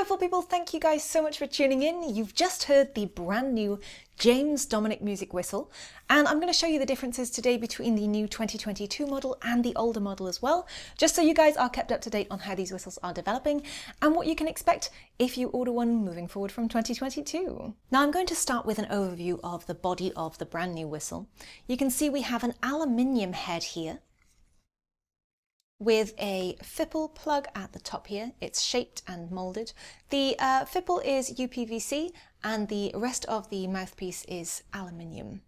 Wonderful people, thank you guys so much for tuning in. You've just heard the brand new James Dominic music whistle, and I'm going to show you the differences today between the new 2022 model and the older model as well, just so you guys are kept up to date on how these whistles are developing and what you can expect if you order one moving forward from 2022. Now I'm going to start with an overview of the body of the brand new whistle. You can see we have an aluminium head here, with a fipple plug at the top here. It's shaped and moulded. The fipple is UPVC and the rest of the mouthpiece is aluminium.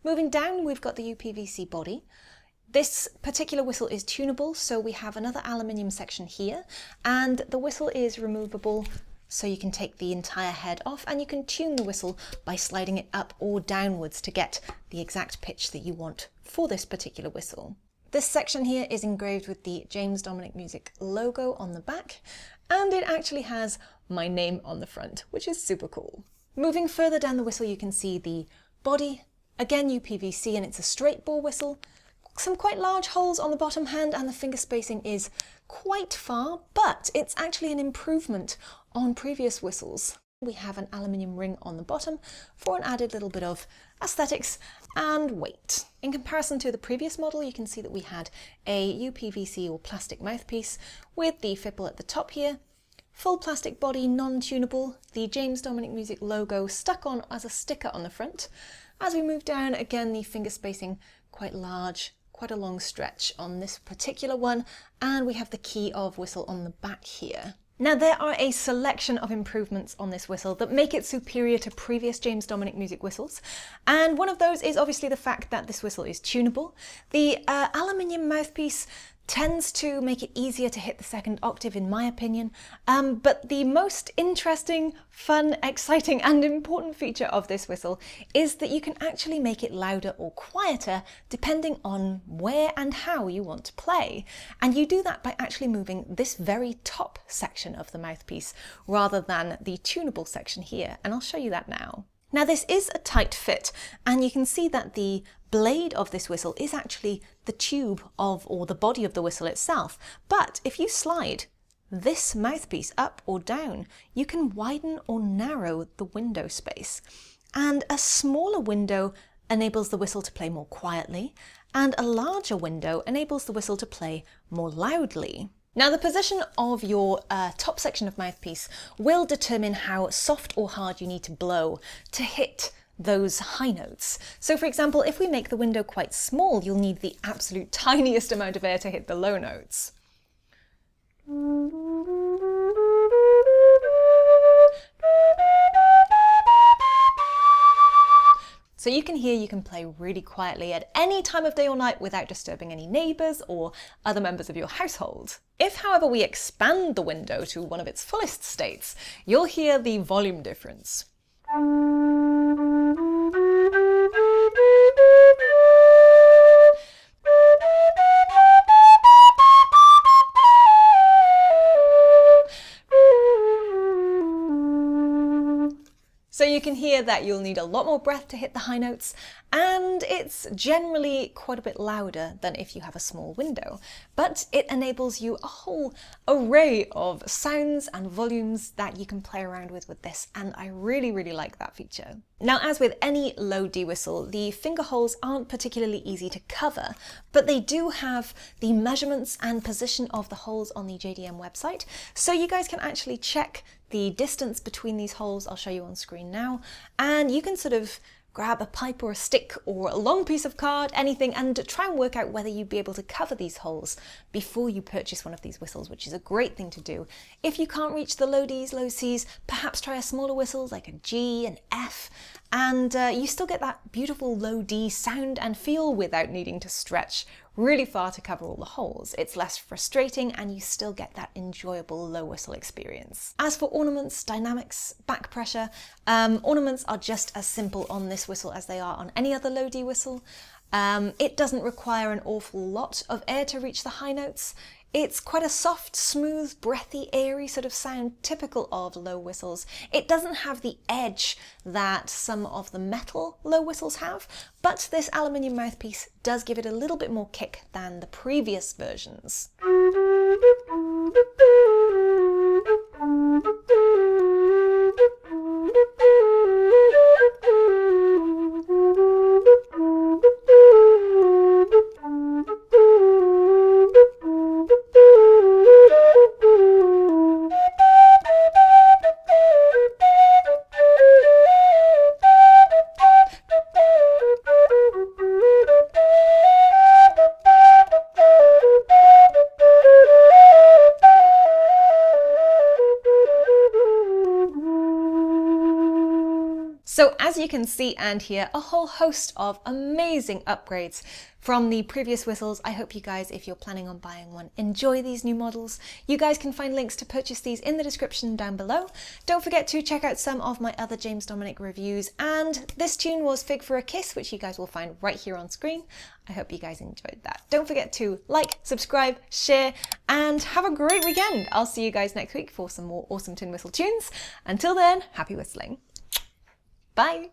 Moving down, we've got the UPVC body. This particular whistle is tunable, so we have another aluminium section here, and the whistle is removable, so you can take the entire head off and you can tune the whistle by sliding it up or downwards to get the exact pitch that you want for this particular whistle. This section here is engraved with the James Dominic Music logo on the back, and it actually has my name on the front, which is super cool. Moving further down the whistle, you can see the body, again UPVC, and it's a straight bore whistle. Some quite large holes on the bottom hand, and the finger spacing is quite far, but it's actually an improvement on previous whistles. We have an aluminium ring on the bottom for an added little bit of aesthetics and weight. In comparison to the previous model, you can see that we had a UPVC or plastic mouthpiece with the fipple at the top here, full plastic body, non-tunable, the James Dominic Music logo stuck on as a sticker on the front. As we move down, again, the finger spacing quite large, quite a long stretch on this particular one, and we have the key of whistle on the back here. Now there are a selection of improvements on this whistle that make it superior to previous James Dominic music whistles, and one of those is obviously the fact that this whistle is tunable. The aluminium mouthpiece tends to make it easier to hit the second octave in my opinion, but the most interesting, fun, exciting and important feature of this whistle is that you can actually make it louder or quieter depending on where and how you want to play. And you do that by actually moving this very top section of the mouthpiece rather than the tunable section here, and I'll show you that now. Now this is a tight fit, and you can see that the blade of this whistle is actually the tube of, or the body of the whistle itself. But if you slide this mouthpiece up or down, you can widen or narrow the window space. And a smaller window enables the whistle to play more quietly, and a larger window enables the whistle to play more loudly. Now the position of your top section of mouthpiece will determine how soft or hard you need to blow to hit those high notes. So for example, if we make the window quite small, you'll need the absolute tiniest amount of air to hit the low notes. So you can hear you can play really quietly at any time of day or night without disturbing any neighbours or other members of your household. If, however, we expand the window to one of its fullest states, you'll hear the volume difference. So you can hear that you'll need a lot more breath to hit the high notes, and it's generally quite a bit louder than if you have a small window. But it enables you a whole array of sounds and volumes that you can play around with this, and I really, really like that feature. Now, as with any low D whistle, the finger holes aren't particularly easy to cover, but they do have the measurements and position of the holes on the JDM website, so you guys can actually check the distance between these holes. I'll show you on screen now, and you can sort of grab a pipe or a stick or a long piece of card, anything, and try and work out whether you'd be able to cover these holes before you purchase one of these whistles, which is a great thing to do. If you can't reach the low Ds, low Cs, perhaps try a smaller whistle like a G, an F, and you still get that beautiful low D sound and feel without needing to stretch really far to cover all the holes. It's less frustrating and you still get that enjoyable low whistle experience. As for ornaments, dynamics, back pressure, ornaments are just as simple on this whistle as they are on any other low D whistle. It doesn't require an awful lot of air to reach the high notes. It's quite a soft, smooth, breathy, airy sort of sound typical of low whistles. It doesn't have the edge that some of the metal low whistles have, but this aluminium mouthpiece does give it a little bit more kick than the previous versions. as you can see and hear, a whole host of amazing upgrades from the previous whistles. I hope you guys, if you're planning on buying one, enjoy these new models. You guys can find links to purchase these in the description down below. Don't forget to check out some of my other James Dominic reviews, and this tune was Fig for a Kiss, which you guys will find right here on screen. I hope you guys enjoyed that. Don't forget to like, subscribe, share, and have a great weekend. I'll see you guys next week for some more awesome tin whistle tunes. Until then, happy whistling. Bye.